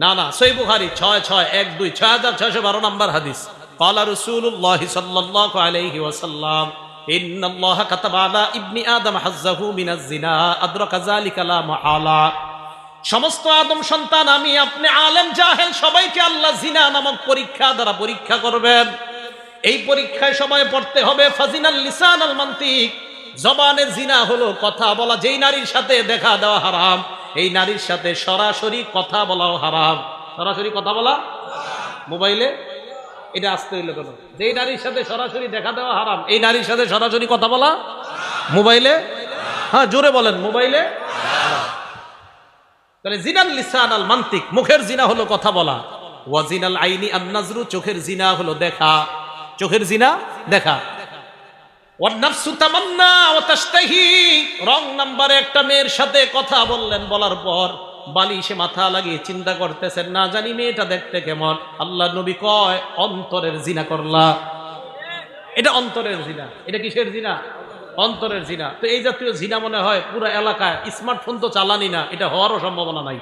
না না, সহিহ বুখারী 6612 6612 নম্বর হাদিস। ক্বালা রাসূলুল্লাহ সাল্লাল্লাহু আলাইহি ওয়াসাল্লাম ইন্নাল্লাহা কাতাবা আলা ইবনি আদম হাজ্জাহু মিনাজ জিনা আদরাকা যালিকা লা মাহালা। সমস্ত আদম সন্তান, আমি আপনি আলেম জাহেল সবাইকে আল্লাহ জিনা নামক পরীক্ষা দ্বারা পরীক্ষা করবেন। এই পরীক্ষায় সময় পড়তে হবে ফাজিনাল লিসান আল মান্তিক, জবানের জিনা হলো কথা বলা। যেই নারীর সাথে দেখা দেওয়া হারাম, এই নারীর সাথে সরাসরি কথা বলাও হারাম। সরাসরি কথা বলা মোবাইলে, এটা আসতে হইলো কেন? যেই নারীর সাথে সরাসরি দেখা দেওয়া হারাম, এই নারীর সাথে সরাসরি কথা বলা মোবাইলে, হ্যাঁ জোরে বলেন, মোবাইলে। তাহলে জিনাল লিসান আল মান্তিক, মুখের জিনা হলো কথা বলা। ওয়া জিনাল আইনি আন নাজরু, চোখের জিনা হলো দেখা। চোখের জিনা দেখা। ওয়ান নাফসু তামান্না ওয়া তাশতাহি, রং নাম্বারে একটা মেয়ের সাথে কথা বললেন, বলার পর বালিশে মাথা লাগিয়ে চিন্তা করতেছেন, না জানি মেয়েটা দেখতে কেমন। আল্লাহ নবী কয় অন্তরের জিনা করলা। এটা অন্তরের জিনা। এটা কিসের জিনা? অন্তরের জিনা। তো এই জাতীয় জিনা মনে হয় পুরো এলাকায়, স্মার্টফোন তো চালানি না, এটা হওয়ারও সম্ভাবনা নাই।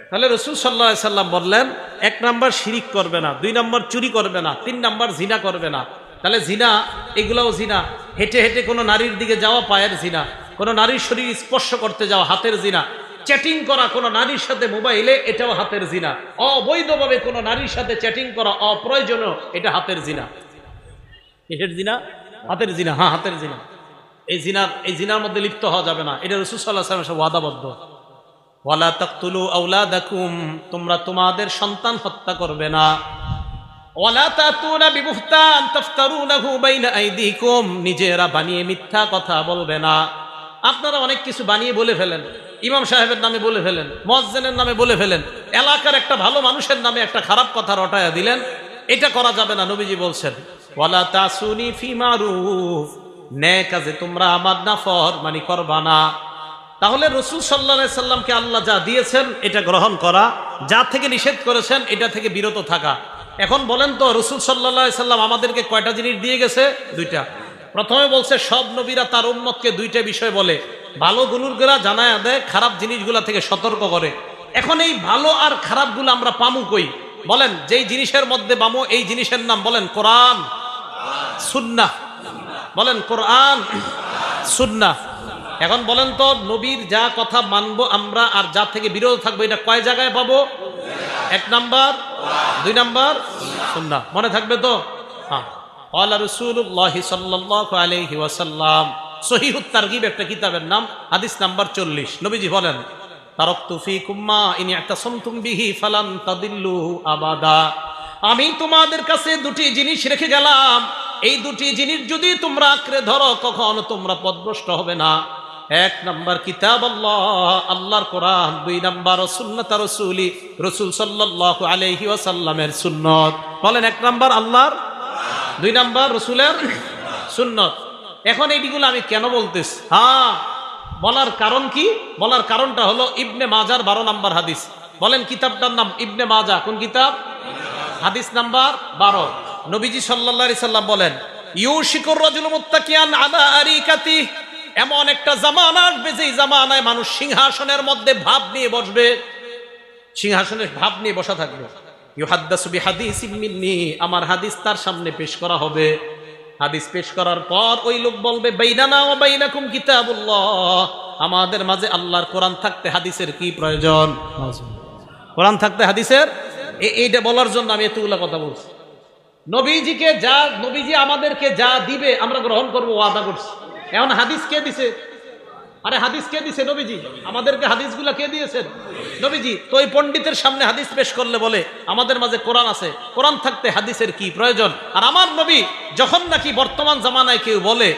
তাহলে রাসূল সাল্লাল্লাহু আলাইহি সাল্লাম বললেন, 1 নাম্বার শিরিক করবে না, 2 নাম্বার চুরি করবে না, 3 নাম্বার জিনা করবে না। তাহলে জিনা, এগুলাও জিনা। হেঁটে হেঁটে কোনো নারীর দিকে যাওয়া পায়ের জিনা, কোনো নারীর শরীর স্পর্শ করতে যাওয়া হাতের জিনা, চ্যাটিং করা কোনো নারীর সাথে মোবাইলে, এটাও হাতের জিনা। অবৈধভাবে কোনো নারীর সাথে চ্যাটিং করা অপ্রয়োজনীয়, এটা হাতের জিনা। কিসের জিনা? হাতের জিনা। হ্যাঁ, হাতের জিনা। এই জিনার মধ্যে লিপ্ত হওয়া যাবে না। এটা রাসূল সাল্লাল্লাহু আলাইহি ওয়াসাল্লাম ওয়াদাবদ্ধ। ওয়ালা তাকতুলু আওলাদাকুম, তোমরা তোমাদের সন্তান হত্যা করবে না। ওয়ালা তাতুনা বিবুহতান তাফতারুনাহু বাইনা আইদিকুম, নিজেরা বানিয়ে মিথ্যা কথা বলবে না। আপনারা অনেক কিছু বানিয়ে বলে ফেলেন, ইমাম সাহেবের নামে বলে ফেলেন, মুয়াজ্জিনের নামে বলে ফেলেন, এলাকার একটা ভালো মানুষের নামে একটা খারাপ কথা রটায়া দিলেন। এটা করা যাবে না। নবীজি বলছেন ওয়ালা তাসুনি ফি মারুফ, নেক কাজে তোমরা আমার নাফরমানি করবা না। তাহলে রাসূল সাল্লাল্লাহু আলাইহি সাল্লামকে আল্লাহ যা দিয়েছেন এটা গ্রহণ করা, যা থেকে নিষেধ করেছেন এটা থেকে বিরত থাকা। এখন বলেন তো, রাসূল সাল্লাল্লাহু আলাইহি সাল্লাম আমাদেরকে কয়টা জিনিস দিয়ে গেছে? 2টা। প্রথমে বলছে সব নবীরা তার উম্মতকে 2টা বিষয় বলে, ভালো গুলোগুলা জানায়া দেয়, খারাপ জিনিসগুলা থেকে সতর্ক করে। এখন এই ভালো আর খারাপগুলো আমরা পামু কই? বলেন, যেই জিনিসের মধ্যে পামু এই জিনিসের নাম বলেন কোরআন সুন্নাহ। বলেন কোরআন সুন্নাহ। এখন বলেন তো, নবীর যা কথা মানবো আমরা আর যা থেকে বিরত থাকবো, এটা কয় জায়গায় পাবো? 1 নাম্বার, 2 নাম্বার সুন্নাহ। মনে থাকবে তো? হ্যাঁ। ক্বালা রাসূলুল্লাহ সাল্লাল্লাহু আলাইহি ওয়াসাল্লাম, সহিহুত তারগিব একটা কিতাবের নাম, হাদিস নাম্বার 40। নবীজি বলেন, তারাকতু ফীকুম মা ইন ইতাসামতুম বিহি ফালান তাদিল্লু আবাদা। আমি তোমাদের কাছে 2টি জিনিস রেখে গেলাম, এই 2টি জিনিস যদি তোমরা আঁকড়ে ধরো কখনো তোমরা পথভ্রষ্ট হবে না। 1 নাম্বার কিতাব আল্লাহ, আল্লাহর কোরআন। 2 নাম্বার সুন্নাত রাসূলি, রাসূল সাল্লাল্লাহু আলাইহি ওয়াসাল্লামের সুন্নাত। বলেন, 1 নাম্বার আল্লাহর, 2 নাম্বার রাসূলের সুন্নাত। এখন এইগুলো আমি কেন বলতেছি? হ্যাঁ, বলার কারণ কি? বলার কারণটা হলো ইবনে মাজার 12 নাম্বার হাদিস। বলেন কিতাবটার নাম ইবনে মাজা। কোন কিতাব? হাদিস নাম্বার 12। নবীজি সাল্লাল্লাহু আলাইহি সাল্লাম বলেন, ইউশিকুর রাজুলু মুত্তাকিয়ান আলা আরিকাতি, এমন একটা জামানা আসবে যেই জামানায় মানুষ সিংহাসনের মধ্যে ভাব নিয়ে বসবে, সিংহাসনের ভাব নিয়ে বসা থাকবে। ইউহাদ্দাসু বিহাদিসিম মিন্নি, আমার হাদিস তার সামনে পেশ করা হবে। হাদিস পেশ করার পর ওই লোক বলবে, বাইনানা ওয়া বাইনাকুম কিতাবুল্লাহ, আমাদের মাঝে আল্লাহর কোরআন থাকতে হাদিসের কি প্রয়োজন? কোরআন থাকতে হাদিসের, এইটা বলার জন্য আমি এতগুলা কথা বলছি। নবীজিকে যা, নবীজি আমাদেরকে যা দিবে আমরা গ্রহণ করবো, ওয়াদা করছি। এখন হাদিস কে দিছে? আরে হাদিস কে দিছে? নবীজি। আমাদেরকে হাদিসগুলা কে দিয়েছেন? নবীজি। তো ওই পণ্ডিতের সামনে হাদিস পেশ করলে বলে আমাদের মাঝে কোরআন আছে, কোরআন থাকতে হাদিসের কি প্রয়োজন? আর আমার নবী যখন নাকি বর্তমান জামানায় কেউ বলে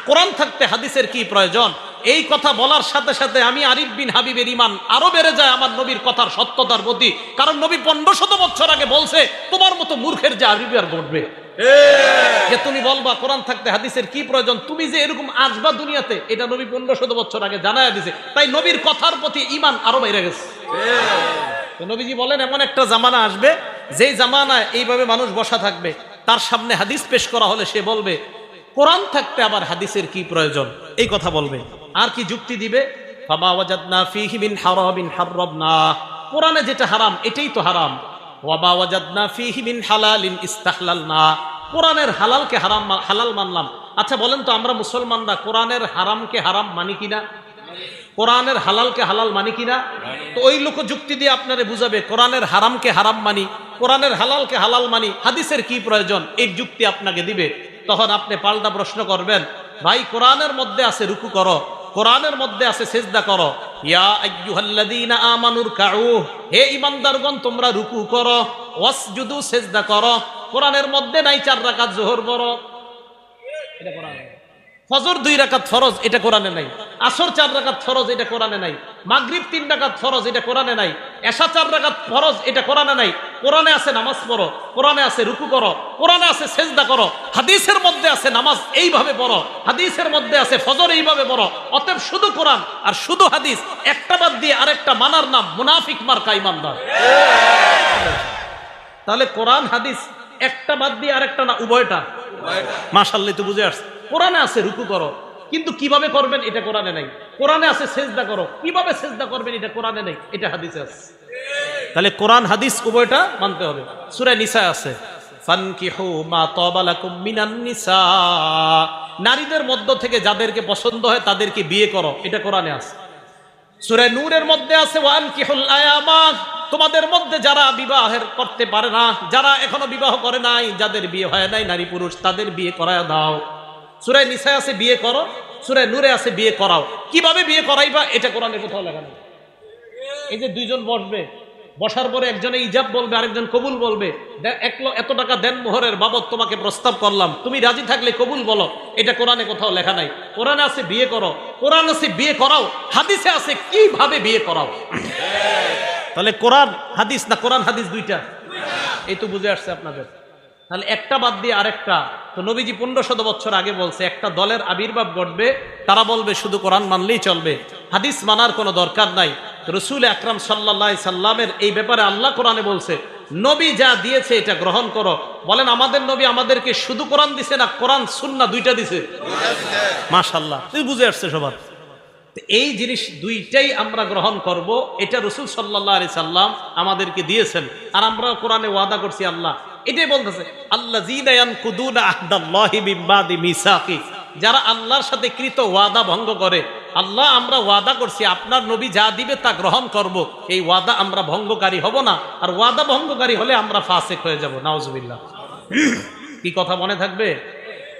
কোরআন থাকতে হাদিসের কি প্রয়োজন, এই কথা বলার সাথে সাথে আমি আরিফ বিন হাবিবের ঈমান আরো বেড়ে যায় আমার নবীর কথার সত্যতার প্রতি। কারণ নবী 1500 বছর আগে বলছে, তোমার মতো মূর্খের যে আরবি আর ঘটবে যে তুমি বলবা কোরআন থাকতে হাদিসের কি প্রয়োজন, তুমি যে এরকম আসবা দুনিয়াতে, এটা নবী 1500 বছর আগে জানায়া দিছে। তাই নবীর কথার প্রতি ঈমান আরো বেড়ে গেছে। নবীজি বলেন, এমন একটা জামানা আসবে যেই জামানায় এইভাবে মানুষ বসা থাকবে, তার সামনে হাদিস পেশ করা হলে সে বলবে কোরআন থাকতে আবার হাদিসের কি প্রয়োজন, এই কথা বলবে। আর কি যুক্তি দিবে? ফামা ওয়াজাদনা ফীহি মিন হারামিন হাররামনা, কোরআনে যেটা হারাম এটাই তো হারাম। ওয়াবা ওয়াজাদনা ফীহি মিন হালালিন ইস্তাহলালনা, কোরআনের হালালকে হালাল মানলাম। আচ্ছা বলেন তো আমরা মুসলমানরা কোরআনের হারামকে হারাম মানি কিনা? কোরআনের হালালকে হালাল মানি কিনা? তো ওই লোক যুক্তি দিয়ে আপনারে বুঝাবে কোরআনের হারামকে হারাম মানি, কোরআনের হালালকে হালাল মানি, হাদিসের কি প্রয়োজন, এই যুক্তি আপনাকে দিবে। তখন আপনি পাল্টা প্রশ্ন করবেন, ভাই কোরআনের মধ্যে আছে রুকু করো, কোরআনের মধ্যে আছে সিজদা করো, ইয়া আইয়ুহাল্লাযীনা আমানুর কাউ, হে ঈমানদারগণ তোমরা রুকু করো, ওয়াসজুদু সিজদা করো। কোরআনের মধ্যে নাই 4 রাকাত যোহর পড়ো, এটা কোরআনে। ফজর 2 রাকাত ফরজ, এটা কোরআনে নাই। আসর 4 রাকাত ফরজ, এটা কোরআনে নাই। মাগরিব 3 রাকাত ফরজ, এটা কোরআনে নাই। এশা 4 রাকাত ফরজ, এটা কোরআনে নাই। কোরআনে আছে নামাজ পড়ো, কোরআনে আছে রুকু করো, কোরআনে আছে সিজদা করো। হাদিসের মধ্যে আছে নামাজ এইভাবে পড়ো, হাদিসের মধ্যে আছে ফজর এইভাবে পড়ো। অতএব শুধু কোরআন আর শুধু হাদিস, একটা বাদ দিয়ে আরেকটা মানার নাম মুনাফিক মার্কা ঈমানদার। তাহলে কোরআন হাদিস একটা বাদ দিয়ে আরেকটা না, উভয়টা। মাশাআল্লাহ, তো বুঝে আসছে। কোরআনে আছে রুকু করো, কিন্তু কিভাবে করবেন এটা কোরআনে নাই। কোরআনে আছে সিজদা করো, কিভাবে সিজদা করবেন এটা কোরআনে নাই, এটা হাদিসে আছে। তাহলে কোরআন হাদিস উভয়টা মানতে হবে। সূরা নিসা আছে, ফানকিহু মা তাবা লাকুম মিনান নিসা, নারীদের মধ্য থেকে যাদেরকে পছন্দ হয় তাদেরকে বিয়ে করো, এটা কোরআনে আছে। সূরা নূরের মধ্যে আছে ওয়ানকিহুল আয়ামা, তোমাদের মধ্যে যারা বিবাহের করতে পারে না, যারা এখনো বিবাহ করে নাই, যাদের বিয়ে হয় নাই নারী পুরুষ, তাদের বিয়ে করায় দাও। সূরা নিসা আছে বিয়ে করো, সূরা নূরে আছে বিয়ে করাও। কিভাবে বিয়ে করাইবা এটা কোরআনে কোথাও লেখা নেই। এই যে দুইজন বসবে, বসার পরে একজনে ইজাব বলবে, আরেকজন কবুল বলবে, এত টাকা দেন মোহরের বাবদ তোমাকে প্রস্তাব করলাম, তুমি রাজি থাকলে কবুল বলো, এটা কোরআনে কোথাও লেখা নাই। কোরআনে আছে বিয়ে করো, কোরআন আছে বিয়ে করাও, হাদিসে আছে কিভাবে বিয়ে করাও। তাহলে কোরআন হাদিস না কোরআন হাদিস দুইটা, এই তো বুঝে আসছে আপনাদের। তাহলে একটা বাদ দিয়ে আরেকটা। তো নবীজি 1500 বছর আগে বলছে একটা দলের আবির্ভাব ঘটবে, তারা বলবে শুধু কোরআন মানলেই চলবে, হাদিস মানার কোনো দরকার নাই। রাসূল আকরাম সাল্লাল্লাহু আলাইহি সাল্লামের এই ব্যাপারে আল্লাহ কোরআনে বলছে, নবী যা দিয়েছে এটা গ্রহণ করো। বলেন আমাদের নবী আমাদেরকে শুধু কোরআন দিছে না কোরআন সুন্নাহ দুইটা দিছে? মাশাআল্লাহ, তুই বুঝে আসছে সবার। এই জিনিস দুইটাই আমরা গ্রহণ করব, এটা রাসূল সাল্লাল্লাহু আলাইহি সাল্লাম আমাদেরকে দিয়েছেন। আর আমরা কোরআনে ওয়াদা করছি, আল্লাহ এটাই বলতেছে, আল্লাযীনা ইয়ানকুদুনা আহদাল্লাহি মিন বাদি মিসাকি, যারা আল্লাহর সাথে কৃত ওয়াদা ভঙ্গ করে। আল্লাহ আমরা ওয়াদা করছি আপনার নবী যা দিবে তা গ্রহণ করব, এই ওয়াদা আমরা ভঙ্গকারী হব না। আর ওয়াদা ভঙ্গকারী হলে আমরা ফাসিক হয়ে যাব, নাউজুবিল্লাহ। কি কথা মনে থাকবে?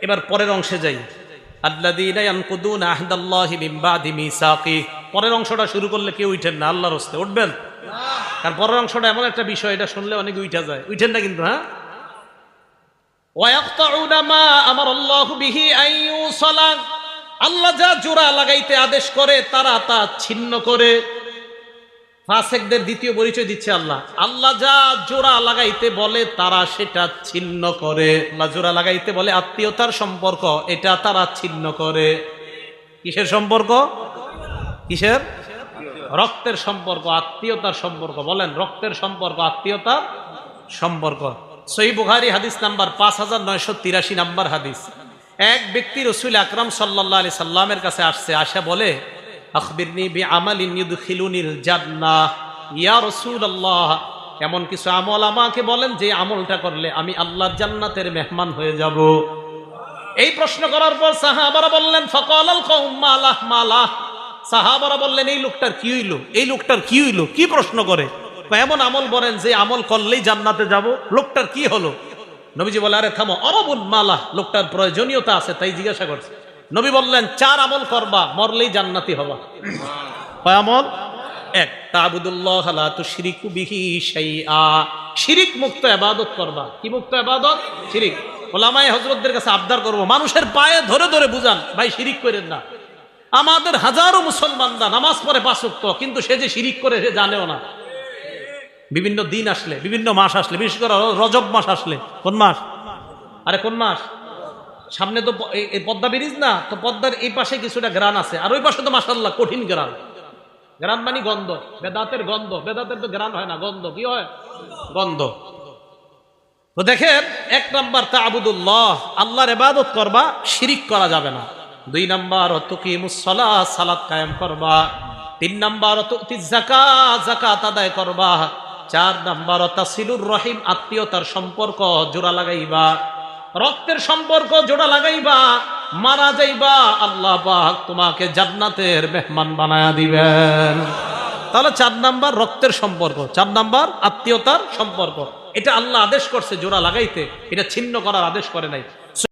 এবার পরের অংশে যাই। আল্লাযীনা ইয়ানকুদুনা আহদাল্লাহি মিন বাদি মিসাকি, পরের অংশটা শুরু করলে কেউ উঠেন না, আল্লাহর রাস্তে উঠবেন। কারণ পরের অংশটা এমন একটা বিষয়, এটা শুনলে অনেক উঠা যায়, উঠেন না কিন্তু। হ্যাঁ, ওয়ায়াকতাউনা মা আমারাল্লাহু বিহি আন ইউসালা, আল্লাহ যা জোড়া লাগাইতে আদেশ করে তারা তা ছিন্ন করে। ফাসিকদের দ্বিতীয় পরিচয় দিচ্ছে আল্লাহ, আল্লাহ যা জোড়া লাগাইতে বলে তারা সেটা ছিন্ন করে। আল্লাহ জোড়া লাগাইতে বলে আত্মীয়তার সম্পর্ক, এটা তারা ছিন্ন করে। কিসের সম্পর্ক? কিসের? রক্তের সম্পর্ক, আত্মীয়তার সম্পর্ক। বলেন রক্তের সম্পর্ক, আত্মীয়তার সম্পর্ক। সহিহ বুখারী হাদিস নাম্বার 5983 নাম্বার হাদিস। এক ব্যক্তি রাসূল আকরাম সাল্লাল্লাহু আলাইহি সাল্লামের কাছে আসছে, আসা বলে, আখবিরনি বিআমালিন ইউদখিলুনিল জান্নাহ, ইয়া রাসূলুল্লাহ এমন কিছু আমল আমাকে বলেন যে আমলটা করলে আমি আল্লাহর জান্নাতের মেহমান হয়ে যাব। এই প্রশ্ন করার পর সাহাবারা বললেন, ফাকালাল কওম মালাহ মালাহ, সাহাবারা বললেন এই লোকটার কি হইল, এই লোকটার কি হইল, কি প্রশ্ন করে, এমন আমল বলেন যে আমল করলেই জান্নাতে যাব, লোকটার কি হলো? নবীজি বলে, আরে থামো, অরবুল মালাহ, লোকটার প্রয়োজনীয়তা আছে তাই জিজ্ঞাসা করছে। নবী বললেন 4 আমল করবা, মরলেই জান্নাতি হবা। কয় আমল? 1, তা'বুদুল্লাহ লা তুশরিকু বিহি শাইআ, শিরিক মুক্ত ইবাদত করবা। কি মুক্ত ইবাদত? শিরিক। উলামায়ে হযরতদের কাছে আবদার করব, মানুষের পায়ে ধরে ধরে বুঝান, ভাই শিরিক করেন না। আমাদের হাজারো মুসলমানরা নামাজ পড়ে 5 ওয়াক্ত, কিন্তু সে যে শিরিক করে সে জানেও না। বিভিন্ন দিন আসলে, বিভিন্ন মাস আসলে, বিশেষ করে রজব মাস আসলে, কোন মাস? আরে কোন মাস? সামনে তো এই পদ্মা ব্রিজ না, তো পদ্মার এই পাশে কিছুটা গ্রান আছে, আর ওই পাশে তো মাশাআল্লাহ কঠিন গ্রান। গ্রান মানে গন্ধ, বেদাতের গন্ধ। বেদাতের তো গ্রান হয় না, গন্ধ। কি হয়? গন্ধ। তো দেখেন, 1 নাম্বার তা'বুদুল্লাহ, আল্লাহর ইবাদত করবা, শিরিক করা যাবে না। 2 নাম্বার তুকিমুস সালাহ, সালাত কায়েম করবা। 3 নাম্বার তুতি যাকাত, যাকাত আদায় করবা। 4 নাম্বার তাসিলুর রহিম, আত্মীয়তার সম্পর্ক জোড়া লাগাইবা, রক্তের সম্পর্ক জোড়া লাগাইবা। মারা যাইবা, আল্লাহ পাক তোমাকে জান্নাতের মেহমান বানায়া দিবেন। তাহলে 4 নাম্বার রক্তের সম্পর্ক, 4 নাম্বার আত্মীয়তার সম্পর্ক। এটা আল্লাহ আদেশ করছে জোড়া লাগাইতে, এটা ছিন্ন করার আদেশ করে নাই।